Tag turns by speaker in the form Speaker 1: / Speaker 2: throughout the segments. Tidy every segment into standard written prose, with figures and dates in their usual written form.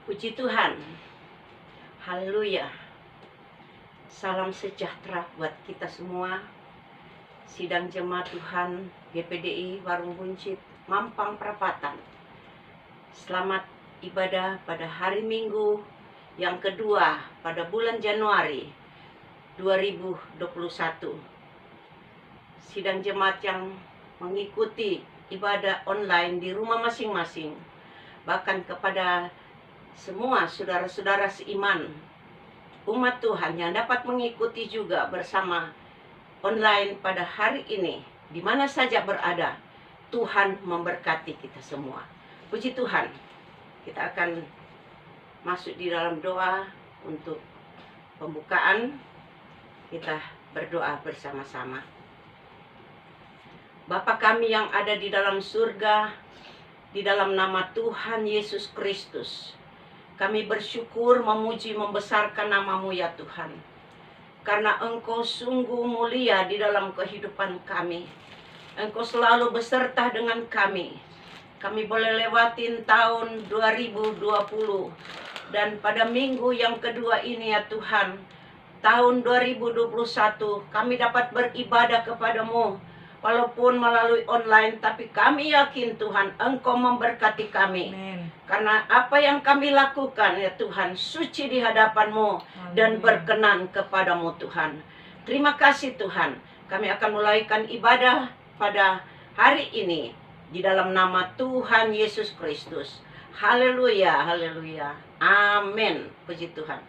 Speaker 1: Puji Tuhan. Haleluya. Salam sejahtera buat kita semua. Sidang Jemaat Tuhan GPDI Warung Buncit, Mampang Perapatan. Selamat ibadah pada hari Minggu yang kedua pada bulan Januari 2021. Sidang jemaat yang mengikuti ibadah online di rumah masing-masing, bahkan kepada semua saudara-saudara seiman, umat Tuhan yang dapat mengikuti juga bersama online pada hari ini, di mana saja berada, Tuhan memberkati kita semua. Puji Tuhan. Kita akan masuk di dalam doa untuk pembukaan. Kita berdoa bersama-sama. Bapa kami yang ada di dalam surga, di dalam nama Tuhan Yesus Kristus, kami bersyukur, memuji, membesarkan nama-Mu ya Tuhan. Karena Engkau sungguh mulia di dalam kehidupan kami. Engkau selalu beserta dengan kami. Kami boleh lewatin tahun 2020. Dan pada minggu yang kedua ini ya Tuhan, tahun 2021, kami dapat beribadah kepada-Mu. Walaupun melalui online, tapi kami yakin Tuhan, Engkau memberkati kami.
Speaker 2: Amen.
Speaker 1: Karena apa yang kami lakukan ya Tuhan, suci di hadapan-Mu dan berkenan kepada-Mu Tuhan. Terima kasih Tuhan. Kami akan mulaikan ibadah pada hari ini di dalam nama Tuhan Yesus Kristus. Haleluya, haleluya. Amin. Puji Tuhan.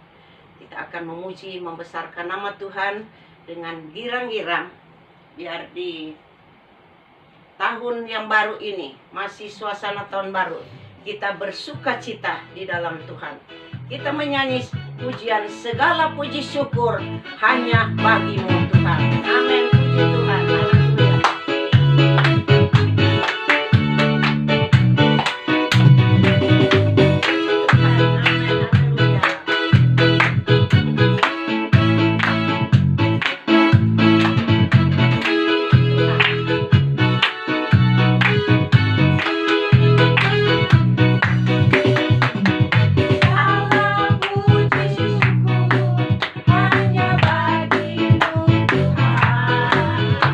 Speaker 1: Kita akan memuji, membesarkan nama Tuhan dengan girang-girang. Biar di tahun yang baru ini, masih suasana tahun baru, kita bersuka cita di dalam Tuhan. Kita menyanyi pujian, segala puji syukur hanya bagi-Mu Tuhan. Amin. Puji Tuhan. Haleluya.
Speaker 2: Hanya bagi-Mu Tuhan.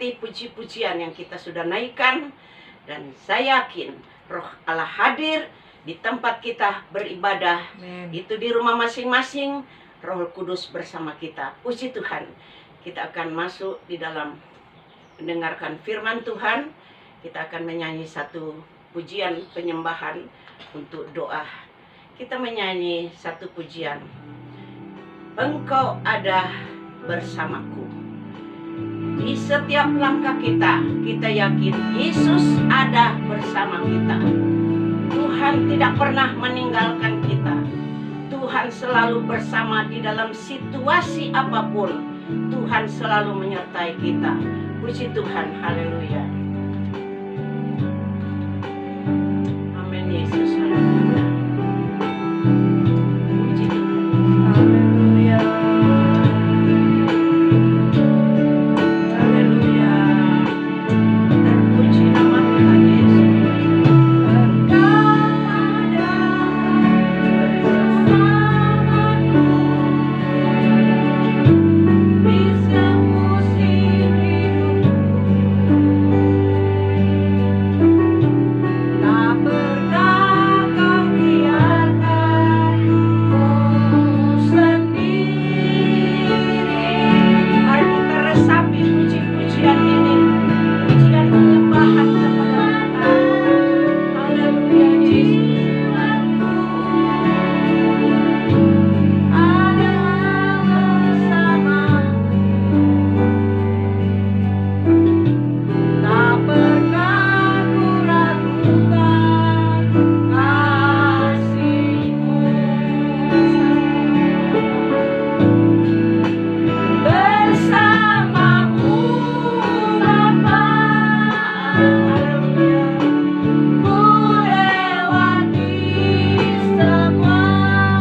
Speaker 1: berkati puji-pujian yang kita sudah naikkan. Dan saya yakin Roh Allah hadir di tempat kita beribadah.
Speaker 2: Amen.
Speaker 1: Itu di rumah masing-masing, Roh Kudus bersama kita. Puji Tuhan. Kita akan masuk di dalam mendengarkan firman Tuhan. Kita akan menyanyi satu pujian penyembahan untuk doa. Kita menyanyi satu pujian. Engkau ada bersamaku. Di setiap langkah kita yakin Yesus ada bersama kita. Tuhan tidak pernah meninggalkan kita. Tuhan selalu bersama di dalam situasi apapun. Tuhan selalu menyertai kita. Puji Tuhan, haleluya. Amin Yesus, haleluya. Puji Tuhan.
Speaker 2: Haleluya.
Speaker 1: Haleluya. Terpuji nama Tuhan Yesus. Engkau ada bersamaku di semusim hidupku. Tak pernah kau biarkan ku sendiri. Mari kita resapi puji-pujian ini, pujian penyembahan kepada Tuhan. Haleluya Yesus. Ada bersamamu. Tak pernah ku ragukan kasih-Mu. Bersamamu Bapa, haleluya, ku lewati semua.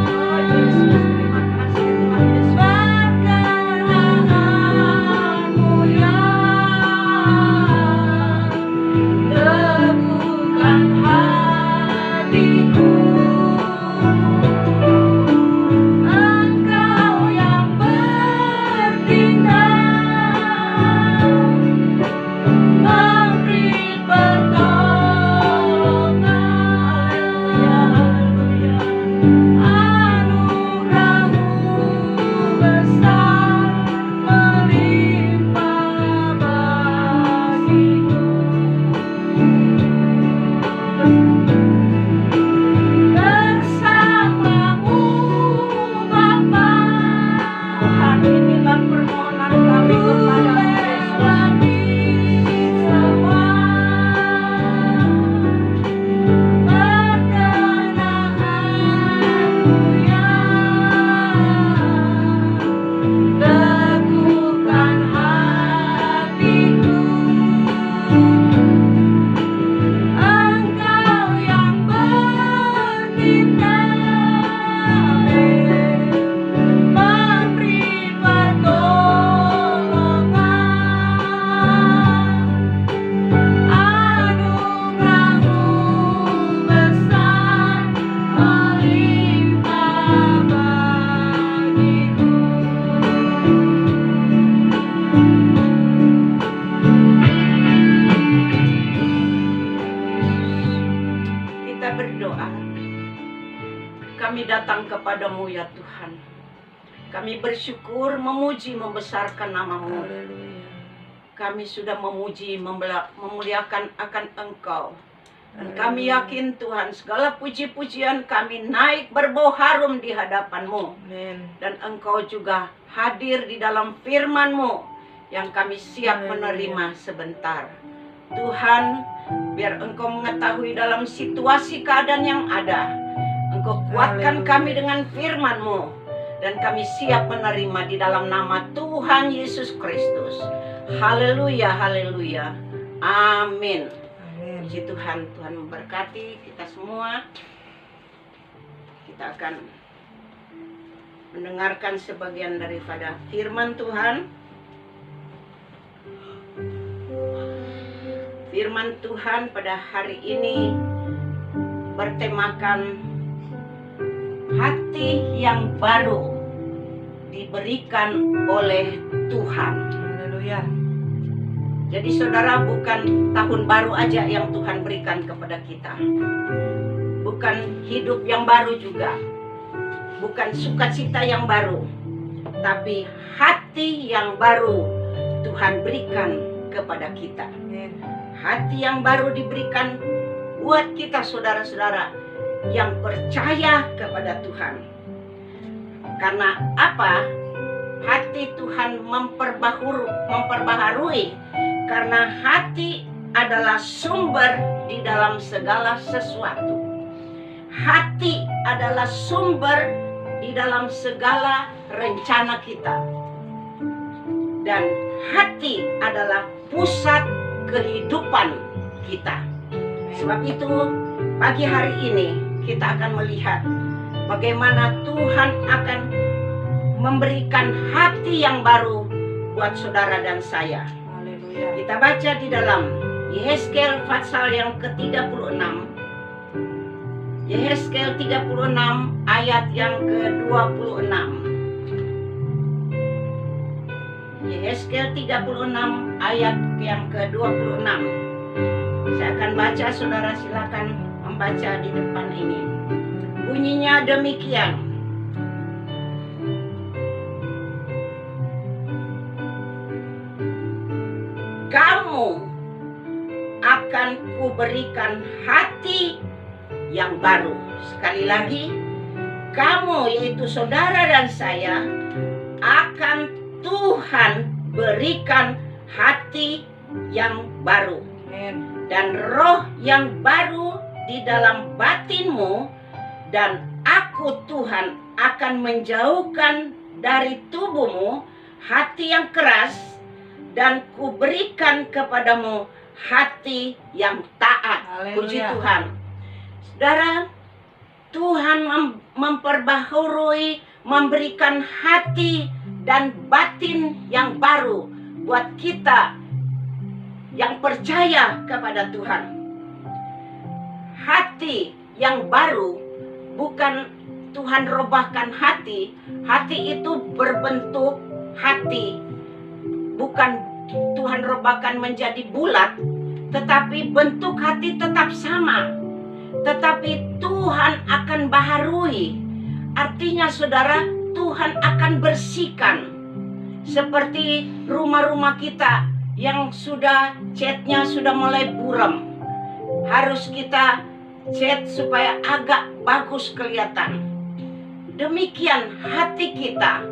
Speaker 1: Oh Yesus, terima kasih Tuhan Yesus. Perkenanmu yang teguhkan hatiku. Engkau yang bertindak, memberi pertolongan. Haleluya, anugerah-Mu besar melimpah bagiku. Bersamamu Bapa, Tuhan, inilah permohonan kami kepada Yesus. Semua perkenanmu yang teguhkan hatiku. Engkau yang bertindak, memberi pertolongan. Anugerah-Mu besar melimpah bagiku. Kita berdoa. Kami datang kepadamu ya Tuhan. Kami bersyukur, memuji, membesarkan nama-Mu.
Speaker 2: Haleluya.
Speaker 1: Kami sudah memuji, memuliakan akan Engkau. Dan kami yakin Tuhan, segala puji-pujian kami naik berbau harum di hadapan-Mu.
Speaker 2: Amen.
Speaker 1: Dan Engkau juga hadir di dalam firman-Mu yang kami siap
Speaker 2: Haleluya.
Speaker 1: menerima sebentar. Tuhan, biar Engkau mengetahui dalam situasi keadaan yang ada, Engkau kuatkan
Speaker 2: Haleluya.
Speaker 1: kami dengan firman-Mu, dan kami siap menerima di dalam nama Tuhan Yesus Kristus. Haleluya, haleluya. Amin.
Speaker 2: Amin.
Speaker 1: Puji Tuhan, Tuhan memberkati kita semua. Kita akan mendengarkan sebagian daripada firman Tuhan. Firman Tuhan pada hari ini bertemakan hati yang baru diberikan oleh Tuhan.
Speaker 2: Haleluya.
Speaker 1: Jadi saudara, bukan tahun baru aja yang Tuhan berikan kepada kita. Bukan hidup yang baru juga. Bukan sukacita yang baru. Tapi hati yang baru Tuhan berikan kepada kita. Hati yang baru diberikan buat kita saudara-saudara yang percaya kepada Tuhan. Karena apa? Hati Tuhan memperbaharui. Karena hati adalah sumber di dalam segala sesuatu. Hati adalah sumber di dalam segala rencana kita. Dan hati adalah pusat kehidupan kita. Sebab itu pagi hari ini kita akan melihat bagaimana Tuhan akan memberikan hati yang baru buat saudara dan saya. Haleluya. Kita baca di dalam Yehezkiel pasal yang ke-36. Yehezkiel 36 ayat yang ke-26. Yehezkiel 36 ayat yang ke-26. Saya akan baca, saudara silakan membaca di depan ini. Bunyinya demikian. Kamu akan kuberikan hati yang baru. Sekali lagi, kamu yaitu saudara dan saya akan Tuhan berikan hati yang baru. Dan roh yang baru di dalam batinmu, dan aku Tuhan akan menjauhkan dari tubuhmu hati yang keras, dan kuberikan kepadamu hati yang taat. Puji Tuhan. Saudara, Tuhan memperbaharui, memberikan hati dan batin yang baru buat kita yang percaya kepada Tuhan. Hati yang baru, bukan Tuhan robahkan hati. Hati itu berbentuk hati. Bukan Tuhan robahkan menjadi bulat, tetapi bentuk hati tetap sama. Tetapi Tuhan akan baharui. Artinya saudara, Tuhan akan bersihkan. Seperti rumah-rumah kita yang sudah catnya sudah mulai buram. Harus kita cat supaya agak bagus kelihatan. Demikian hati kita.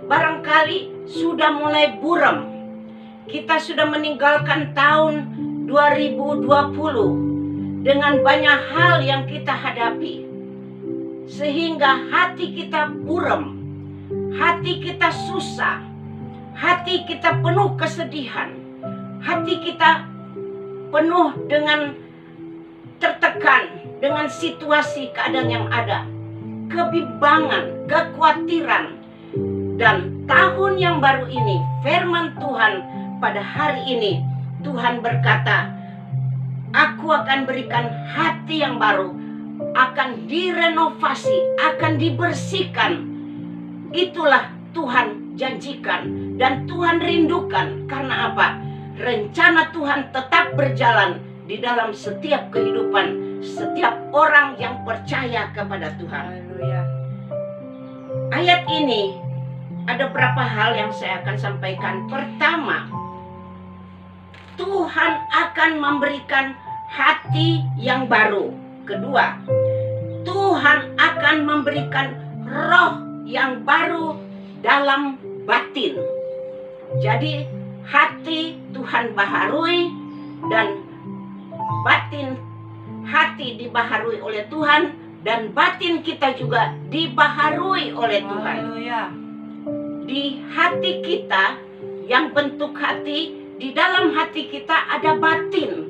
Speaker 1: Barangkali sudah mulai buram. Kita sudah meninggalkan tahun 2020 dengan banyak hal yang kita hadapi. Sehingga hati kita buram. Hati kita susah. Hati kita penuh kesedihan. Hati kita penuh dengan tertekan dengan situasi keadaan yang ada. Kebimbangan, kekhawatiran. Dan tahun yang baru ini, firman Tuhan pada hari ini, Tuhan berkata, aku akan berikan hati yang baru, akan direnovasi, akan dibersihkan. Itulah Tuhan janjikan dan Tuhan rindukan. Karena apa? Rencana Tuhan tetap berjalan di dalam setiap kehidupan setiap orang yang percaya kepada Tuhan. Haleluya. Ayat ini ada beberapa hal yang saya akan sampaikan. Pertama, Tuhan akan memberikan hati yang baru. Kedua, Tuhan akan memberikan roh yang baru dalam batin. Jadi hati Tuhan baharui dan batin hati dibaharui oleh Tuhan, dan batin kita juga dibaharui oleh Tuhan. Haleluya. Di hati kita yang bentuk hati, di dalam hati kita ada batin.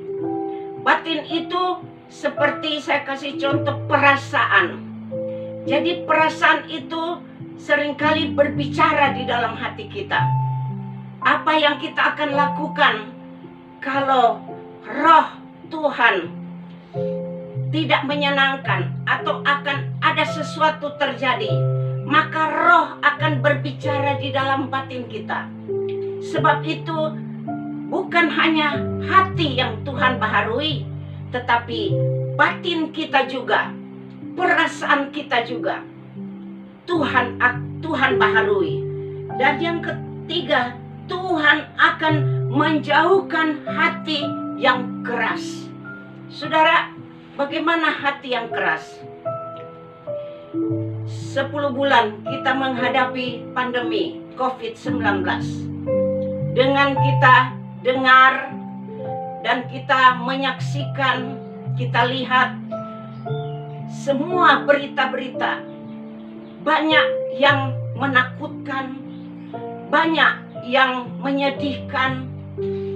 Speaker 1: Batin itu seperti saya kasih contoh perasaan. Jadi perasaan itu seringkali berbicara di dalam hati kita. Apa yang kita akan lakukan kalau roh Tuhan tidak menyenangkan atau akan ada sesuatu terjadi, maka roh akan berbicara di dalam batin kita. Sebab itu bukan hanya hati yang Tuhan baharui, tetapi batin kita juga, perasaan kita juga Tuhan baharui. Dan yang ketiga, Tuhan akan menjauhkan hati yang keras. Saudara, bagaimana hati yang keras? 10 bulan kita menghadapi pandemi COVID-19. Dengan kita dengar dan kita menyaksikan, kita lihat semua berita-berita, banyak yang menakutkan, banyak yang menyedihkan,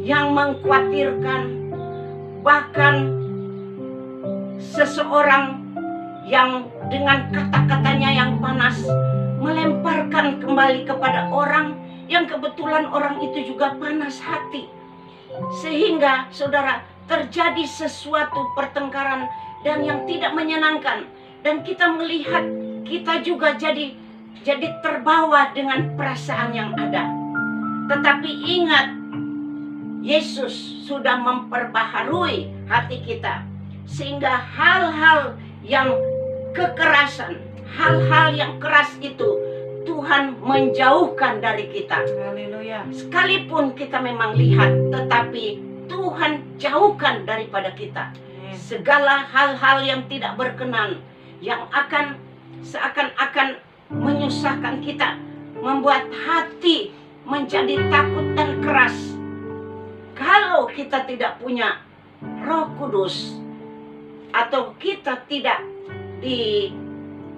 Speaker 1: yang mengkhawatirkan, bahkan seseorang yang dengan kata-katanya yang panas melemparkan kembali kepada orang yang kebetulan orang itu juga panas hati. Sehingga saudara, terjadi sesuatu pertengkaran dan yang tidak menyenangkan, dan kita melihat kita juga jadi terbawa dengan perasaan yang ada. Tetapi ingat, Yesus sudah memperbaharui hati kita, sehingga hal-hal yang kekerasan, hal-hal yang keras itu Tuhan menjauhkan dari kita.
Speaker 2: Haleluya.
Speaker 1: Sekalipun kita memang lihat, tetapi Tuhan jauhkan daripada kita segala hal-hal yang tidak berkenan, yang akan seakan-akan menyusahkan kita, membuat hati menjadi takut dan keras. Kalau kita tidak punya Roh Kudus, atau kita tidak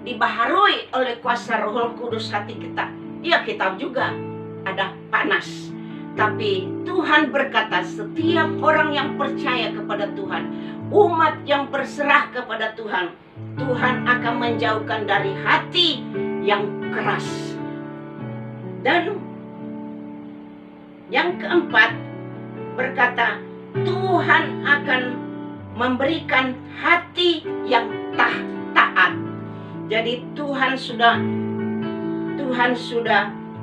Speaker 1: dibaharui oleh kuasa Roh Kudus hati kita, ya kita juga ada panas. Tapi Tuhan berkata, setiap orang yang percaya kepada Tuhan, umat yang berserah kepada Tuhan, Tuhan akan menjauhkan dari hati yang keras. Dan yang keempat berkata, Tuhan akan memberikan hati yang taat. Jadi Tuhan sudah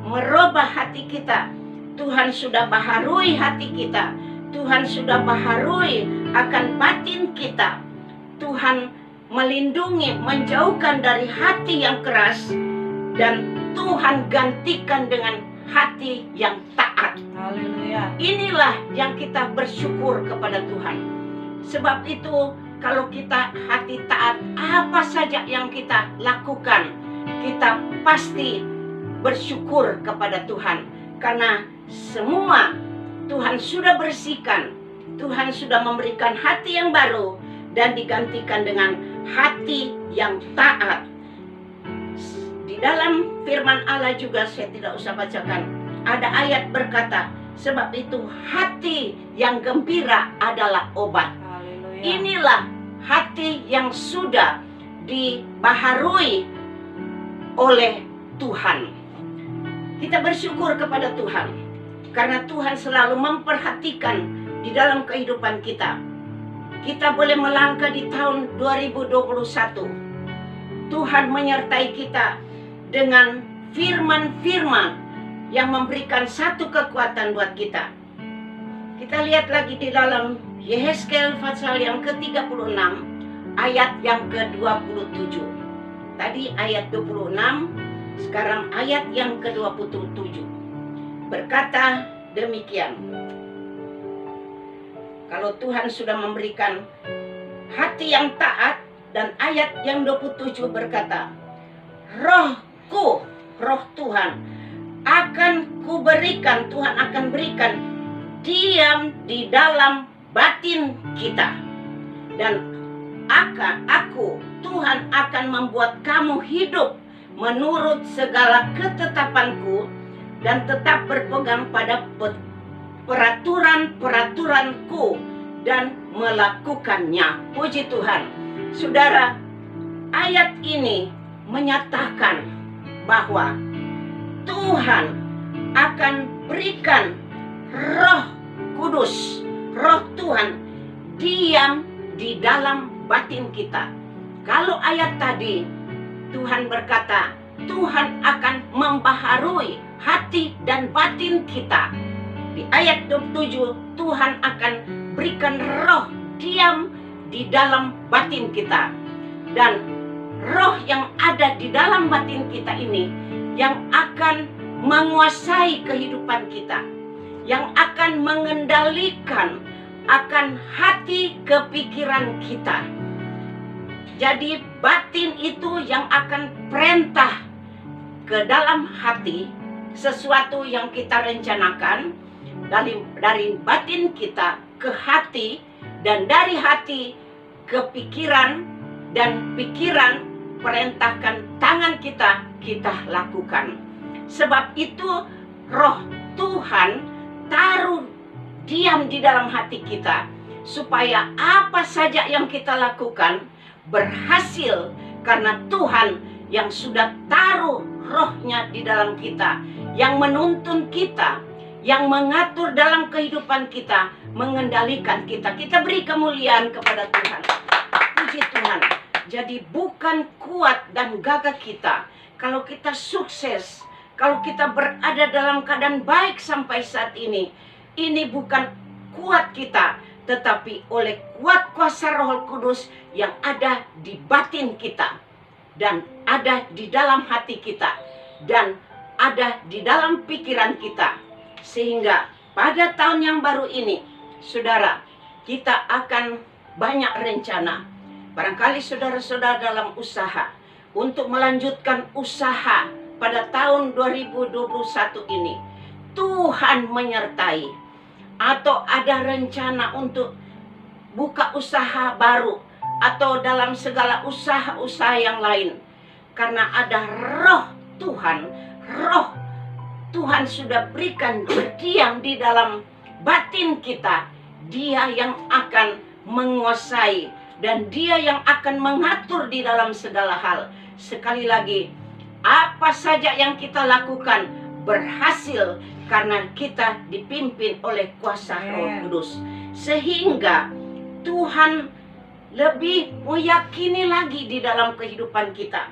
Speaker 1: merubah hati kita. Tuhan sudah baharui hati kita. Tuhan sudah baharui akan batin kita. Tuhan melindungi, menjauhkan dari hati yang keras, dan Tuhan gantikan dengan hati yang taat.
Speaker 2: Haleluya.
Speaker 1: Inilah yang kita bersyukur kepada Tuhan. Sebab itu, kalau kita hati taat, apa saja yang kita lakukan, kita pasti bersyukur kepada Tuhan. Karena semua Tuhan sudah bersihkan, Tuhan sudah memberikan hati yang baru, dan digantikan dengan hati yang taat. Di dalam firman Allah juga, saya tidak usah bacakan, ada ayat berkata, sebab itu hati yang gembira adalah obat.
Speaker 2: Haleluya.
Speaker 1: Inilah hati yang sudah dibaharui oleh Tuhan. Kita bersyukur kepada Tuhan, karena Tuhan selalu memperhatikan di dalam kehidupan kita. Kita boleh melangkah di tahun 2021. Tuhan menyertai kita dengan firman-firman yang memberikan satu kekuatan buat kita. Kita lihat lagi di dalam Yehezkel pasal yang ke-36 ayat yang ke-27. Tadi ayat 26, sekarang ayat yang ke-27. Berkata demikian. Kalau Tuhan sudah memberikan hati yang taat, dan ayat yang 27 berkata, Rohku, Roh Tuhan akan kuberikan, Tuhan akan berikan diam di dalam batin kita, dan Tuhan akan membuat kamu hidup menurut segala ketetapanku, dan tetap berpegang pada peraturan-peraturanku dan melakukannya. Puji Tuhan. Saudara, ayat ini menyatakan bahwa Tuhan akan berikan Roh Kudus, Roh Tuhan diam di dalam batin kita. Kalau ayat tadi Tuhan berkata, Tuhan akan membaharui hati dan batin kita. Di ayat 27, Tuhan akan berikan roh diam di dalam batin kita. Dan roh yang ada di dalam batin kita ini yang akan menguasai kehidupan kita, yang akan mengendalikan akan hati kepikiran kita. Jadi batin itu yang akan perintah ke dalam hati sesuatu yang kita rencanakan, dari batin kita ke hati, dan dari hati ke pikiran, dan pikiran perintahkan tangan kita lakukan. Sebab itu roh Tuhan taruh diam di dalam hati kita, supaya apa saja yang kita lakukan berhasil, karena Tuhan yang sudah taruh rohnya di dalam kita, yang menuntun kita, yang mengatur dalam kehidupan kita, mengendalikan kita. Kita beri kemuliaan kepada Tuhan. Puji Tuhan. Jadi bukan kuat dan gagah kita kalau kita sukses, kalau kita berada dalam keadaan baik sampai saat ini bukan kuat kita, tetapi oleh kuat kuasa Roh Kudus yang ada di batin kita, dan ada di dalam hati kita, dan ada di dalam pikiran kita. Sehingga pada tahun yang baru ini, saudara, kita akan banyak rencana. Barangkali saudara-saudara dalam usaha untuk melanjutkan usaha pada tahun 2021 ini, Tuhan menyertai, atau ada rencana untuk buka usaha baru, atau dalam segala usaha-usaha yang lain, karena ada roh Tuhan sudah berikan berdiam di dalam batin kita. Dia yang akan menguasai, dan Dia yang akan mengatur di dalam segala hal. Sekali lagi, apa saja yang kita lakukan berhasil karena kita dipimpin oleh kuasa Roh Kudus. Sehingga Tuhan lebih meyakini lagi di dalam kehidupan kita.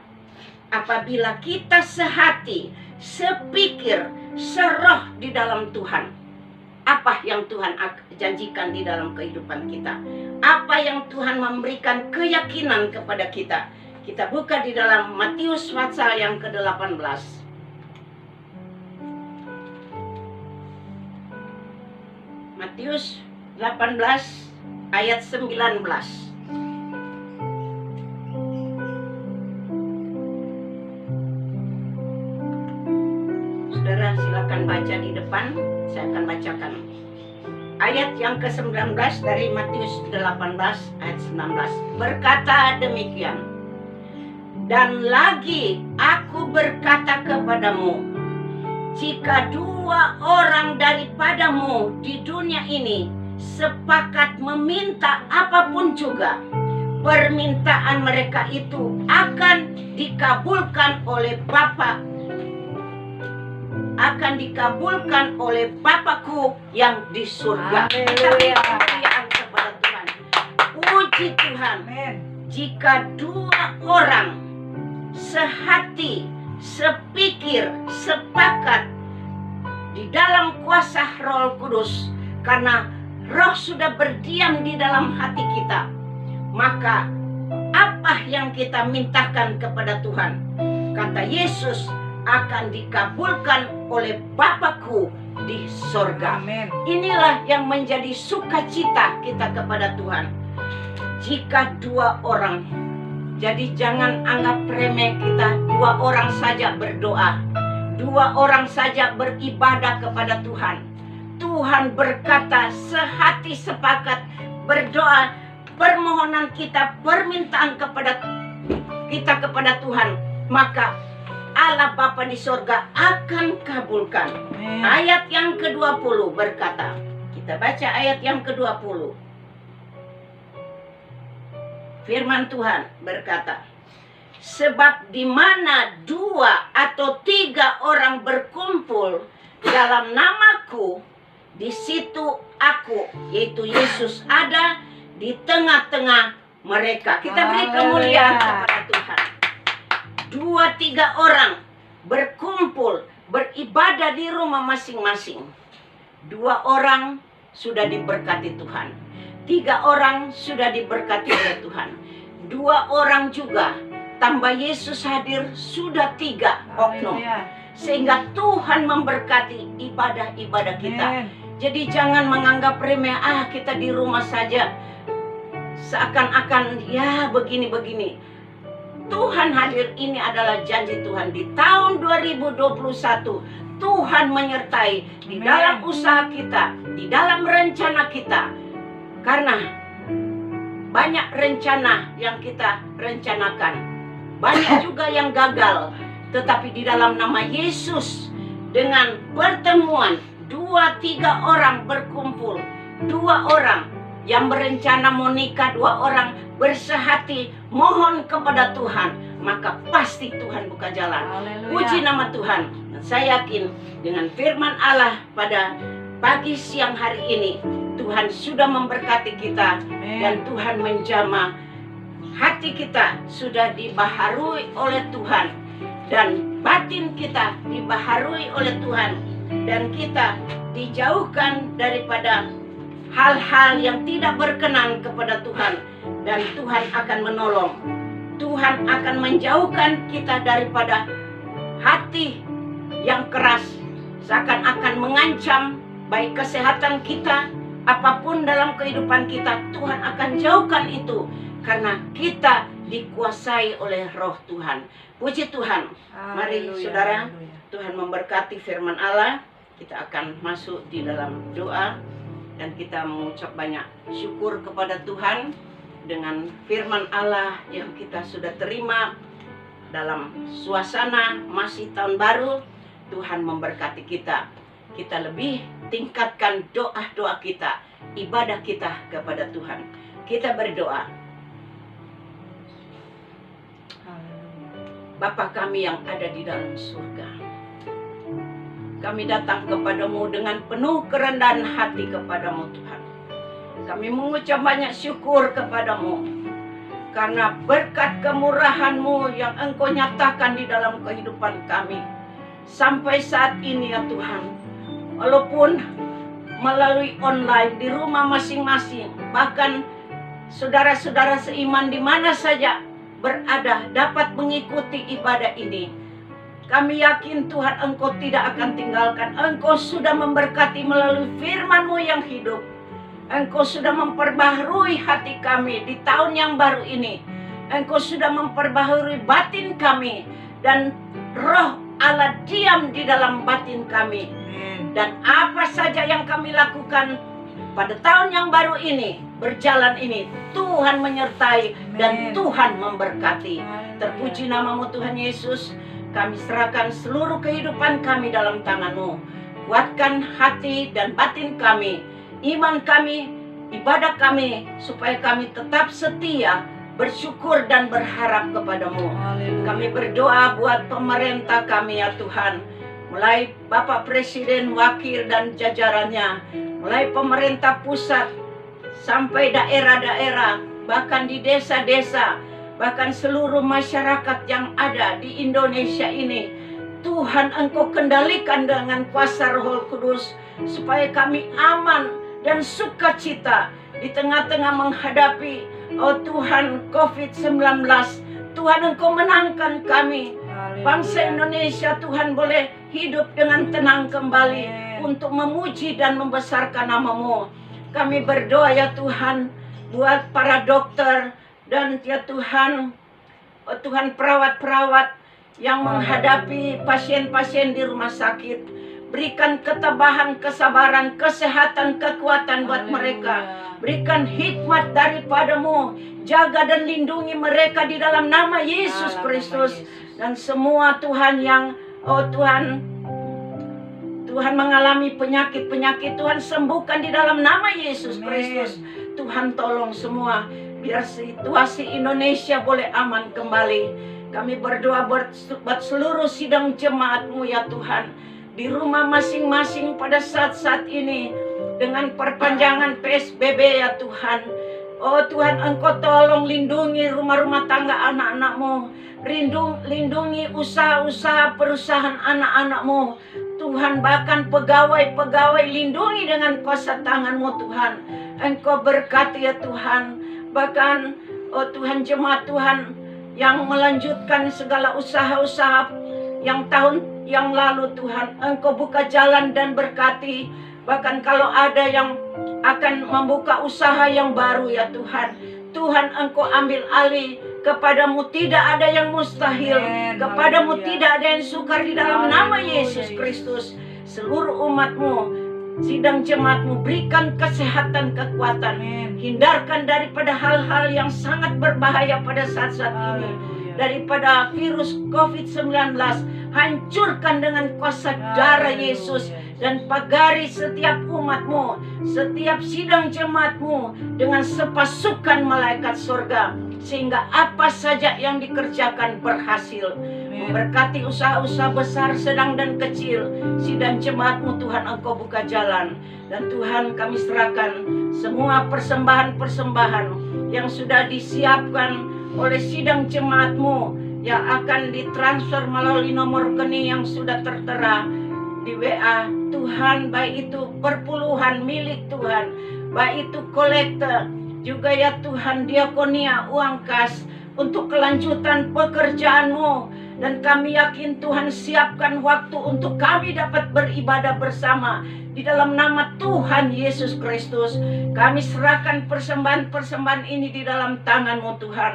Speaker 1: Apabila kita sehati, sepikir, seroh di dalam Tuhan, apa yang Tuhan janjikan di dalam kehidupan kita, apa yang Tuhan memberikan keyakinan kepada kita. Kita buka di dalam Matius pasal yang ke-18. Matius 18 ayat 19. Saudara silakan baca di depan, saya akan bacakan. Ayat yang ke-19 dari Matius 18 ayat 19 berkata demikian. Dan lagi aku berkata kepadamu, jika dua orang daripadamu di dunia ini sepakat meminta apapun juga, permintaan mereka itu akan dikabulkan oleh Bapakku yang di surga. Kita beri kemuliaan kepada Tuhan. Puji Tuhan. Jika dua orang sehati, sepikir, sepakat di dalam kuasa Roh Kudus, karena Roh sudah berdiam di dalam hati kita, maka apa yang kita mintakan kepada Tuhan, kata Yesus, akan dikabulkan oleh Bapakku di sorga. Amen. Inilah yang menjadi sukacita kita kepada Tuhan. Jika dua orang, jadi jangan anggap remeh kita dua orang saja berdoa, dua orang saja beribadah kepada Tuhan. Tuhan berkata sehati sepakat berdoa, permohonan kita, permintaan kepada kita kepada Tuhan, maka Allah Bapa di sorga akan kabulkan. Ayat yang ke-20 berkata, kita baca ayat yang ke-20. Firman Tuhan berkata, sebab di mana dua atau tiga orang berkumpul dalam namaku, di situ aku, yaitu Yesus, ada di tengah-tengah mereka. Kita beri kemuliaan kepada Tuhan. Dua tiga orang berkumpul beribadah di rumah masing-masing, 2 orang sudah diberkati Tuhan. 3 orang sudah diberkati oleh Tuhan. 2 orang juga tambah Yesus hadir sudah 3 oknum. Sehingga Tuhan memberkati ibadah-ibadah kita. Jadi jangan menganggap remeh, kita di rumah saja. Seakan-akan ya begini-begini. Tuhan hadir, ini adalah janji Tuhan. Di tahun 2021 Tuhan menyertai di dalam usaha kita, di dalam rencana kita. Karena banyak rencana yang kita rencanakan, banyak juga yang gagal. Tetapi di dalam nama Yesus, dengan pertemuan 2-3 orang berkumpul, 2 orang yang berencana mau nikah, 2 orang bersehati mohon kepada Tuhan, maka pasti Tuhan buka jalan. Haleluya. Puji nama Tuhan. Dan saya yakin dengan firman Allah pada pagi siang hari ini, Tuhan sudah memberkati kita. Dan Tuhan menjamah hati kita, sudah dibaharui oleh Tuhan, dan batin kita dibaharui oleh Tuhan, dan kita dijauhkan daripada hal-hal yang tidak berkenan kepada Tuhan, dan Tuhan akan menolong. Tuhan akan menjauhkan kita daripada hati yang keras, seakan-akan mengancam baik kesehatan kita, apapun dalam kehidupan kita. Tuhan akan jauhkan itu, karena kita dikuasai oleh Roh Tuhan. Puji Tuhan. Mari saudara, Tuhan memberkati firman Allah. Kita akan masuk di dalam doa, dan kita mengucap banyak syukur kepada Tuhan dengan firman Allah yang kita sudah terima dalam suasana masih tahun baru. Tuhan memberkati kita. Kita lebih tingkatkan doa-doa kita, ibadah kita kepada Tuhan. Kita berdoa. Bapa kami yang ada di dalam surga, kami datang kepadamu dengan penuh kerendahan hati kepadamu Tuhan. Kami mengucap banyak syukur kepadamu, karena berkat kemurahan-Mu yang Engkau nyatakan di dalam kehidupan kami. Sampai saat ini ya Tuhan, walaupun melalui online di rumah masing-masing, bahkan saudara-saudara seiman di mana saja berada dapat mengikuti ibadah ini. Kami yakin Tuhan Engkau tidak akan tinggalkan. Engkau sudah memberkati melalui firman-Mu yang hidup. Engkau sudah memperbaharui hati kami di tahun yang baru ini. Engkau sudah memperbaharui batin kami, dan Roh Allah diam di dalam batin kami. Dan apa saja yang kami lakukan pada tahun yang baru ini, berjalan ini, Tuhan menyertai dan Tuhan memberkati. Terpuji nama-Mu Tuhan Yesus. Kami serahkan seluruh kehidupan kami dalam tangan-Mu. Kuatkan hati dan batin kami, iman kami, ibadah kami, supaya kami tetap setia, bersyukur dan berharap kepada-Mu. Kami berdoa buat pemerintah kami ya Tuhan, mulai Bapak Presiden, Wakil dan jajarannya, mulai pemerintah pusat sampai daerah-daerah, bahkan di desa-desa, bahkan seluruh masyarakat yang ada di Indonesia ini. Tuhan Engkau kendalikan dengan kuasa Roh Kudus, supaya kami aman dan sukacita di tengah-tengah menghadapi Tuhan COVID-19. Tuhan Engkau menangkan kami. Bangsa Indonesia Tuhan boleh hidup dengan tenang kembali untuk memuji dan membesarkan nama-Mu. Kami berdoa ya Tuhan buat para dokter dan ya Tuhan, Tuhan perawat-perawat yang menghadapi pasien-pasien di rumah sakit. Berikan ketabahan, kesabaran, kesehatan, kekuatan buat mereka. Berikan hikmat daripada-Mu. Jaga dan lindungi mereka di dalam nama Yesus Kristus. Dan semua Tuhan yang Tuhan mengalami penyakit-penyakit, Tuhan sembuhkan di dalam nama Yesus Kristus. Tuhan tolong semua, biar situasi Indonesia boleh aman kembali. Kami berdoa buat seluruh sidang jemaat-Mu ya Tuhan, di rumah masing-masing pada saat-saat ini, dengan perpanjangan PSBB ya Tuhan. Oh Tuhan, Engkau tolong lindungi rumah-rumah tangga anak-anak-Mu. Lindungi usaha-usaha perusahaan anak-anak-Mu. Tuhan, bahkan pegawai-pegawai lindungi dengan kuasa tangan-Mu Tuhan. Engkau berkati ya Tuhan. Bahkan oh Tuhan, jemaat Tuhan yang melanjutkan segala usaha-usaha yang tahun yang lalu Tuhan, Engkau buka jalan dan berkati. Bahkan kalau ada yang akan membuka usaha yang baru ya Tuhan, Tuhan Engkau ambil alih. Kepadamu tidak ada yang mustahil. Kepadamu tidak ada yang sukar. Di dalam nama Yesus Kristus, seluruh umat-Mu, sidang jemaat-Mu, berikan kesehatan, kekuatan. Hindarkan daripada hal-hal yang sangat berbahaya pada saat-saat ini. Daripada virus COVID-19, hancurkan dengan kuasa darah Yesus. Dan pagari setiap umat-Mu, setiap sidang jemaat-Mu dengan sepasukan malaikat surga, sehingga apa saja yang dikerjakan berhasil. Memberkati usaha-usaha besar, sedang dan kecil sidang jemaat-Mu Tuhan, Engkau buka jalan. Dan Tuhan, kami serahkan semua persembahan-persembahan yang sudah disiapkan oleh sidang jemaat-Mu, yang akan ditransfer melalui nomor rekening yang sudah tertera di WA. Tuhan, baik itu perpuluhan milik Tuhan, baik itu kolektor, juga ya Tuhan diakonia, uang kas untuk kelanjutan pekerjaan-Mu. Dan kami yakin Tuhan, siapkan waktu untuk kami dapat beribadah bersama. Di dalam nama Tuhan Yesus Kristus, kami serahkan persembahan-persembahan ini di dalam tangan-Mu Tuhan.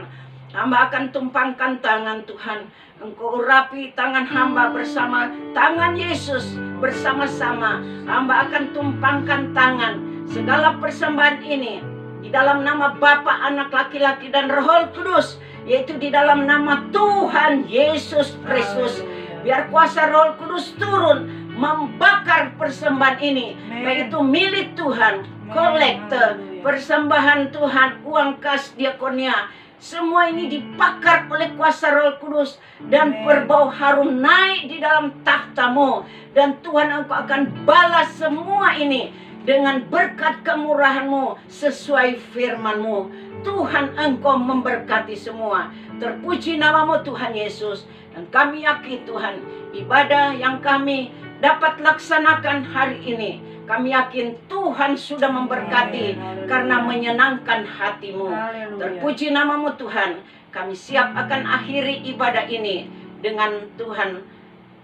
Speaker 1: Hamba akan tumpangkan tangan Tuhan. Engkau urapi tangan hamba bersama tangan Yesus. Bersama-sama hamba akan tumpangkan tangan segala persembahan ini di dalam nama Bapa, Anak laki-laki dan Roh Kudus, yaitu di dalam nama Tuhan Yesus Kristus. Biar kuasa Roh Kudus turun membakar persembahan ini, baik itu milik Tuhan, kolektor, persembahan Tuhan, uang kas diakonia. Semua ini dibakar oleh kuasa Roh Kudus dan berbau harum naik di dalam tahta-Mu. Dan Tuhan, Engkau akan balas semua ini dengan berkat kemurahan-Mu sesuai firman-Mu. Tuhan, Engkau memberkati semua. Terpuji nama-Mu Tuhan Yesus. Dan kami yakin Tuhan, ibadah yang kami dapat laksanakan hari ini, kami yakin Tuhan sudah memberkati karena menyenangkan hati-Mu. Terpuji nama-Mu Tuhan. Kami siap akan akhiri ibadah ini dengan Tuhan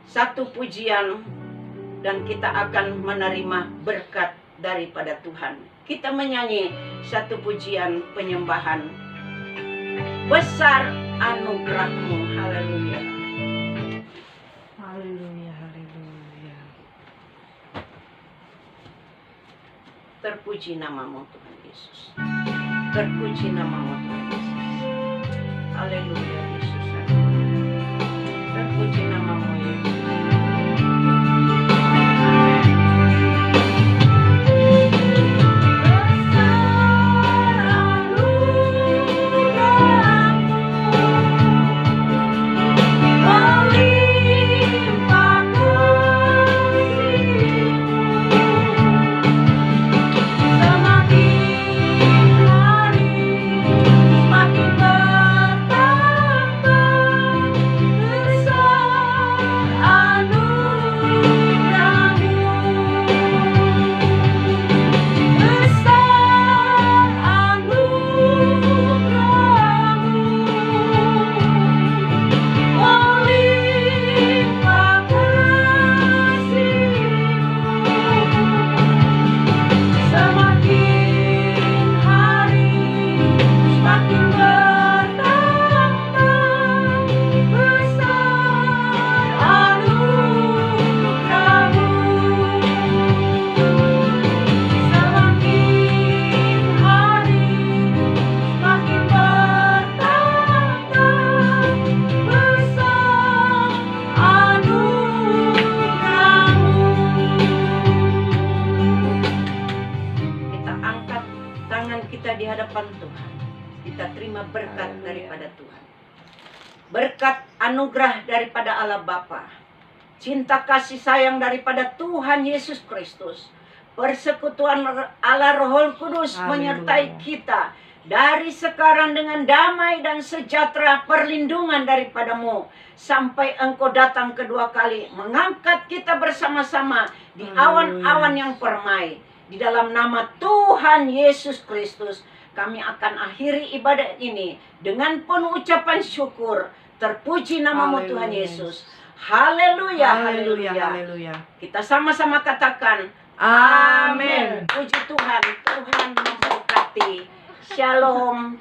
Speaker 1: satu pujian, dan kita akan menerima berkat daripada Tuhan. Kita menyanyi satu pujian penyembahan. Besar anugerah-Mu. Haleluya.
Speaker 2: Haleluya, haleluya.
Speaker 1: Terpuji nama-Mu Tuhan Yesus. Terpuji nama-Mu Tuhan Yesus. Haleluya Yesus. Terpuji nama-Mu Yesus. Berkat daripada Tuhan, berkat anugerah daripada Allah Bapa, cinta kasih sayang daripada Tuhan Yesus Kristus, persekutuan Allah Roh Kudus menyertai kita Dari sekarang dengan damai dan sejahtera perlindungan daripadamu. Sampai Engkau datang kedua kali. Mengangkat kita bersama-sama di awan-awan yang permai. Di dalam nama Tuhan Yesus Kristus. Kami akan akhiri ibadat ini dengan penuh ucapan syukur. Terpuji namamu Tuhan Yesus. Haleluya,
Speaker 2: Haleluya,
Speaker 1: haleluya.
Speaker 2: haleluya.
Speaker 1: Kita sama-sama katakan,
Speaker 2: Amin.
Speaker 1: Puji Tuhan, Tuhan memberkati. Shalom.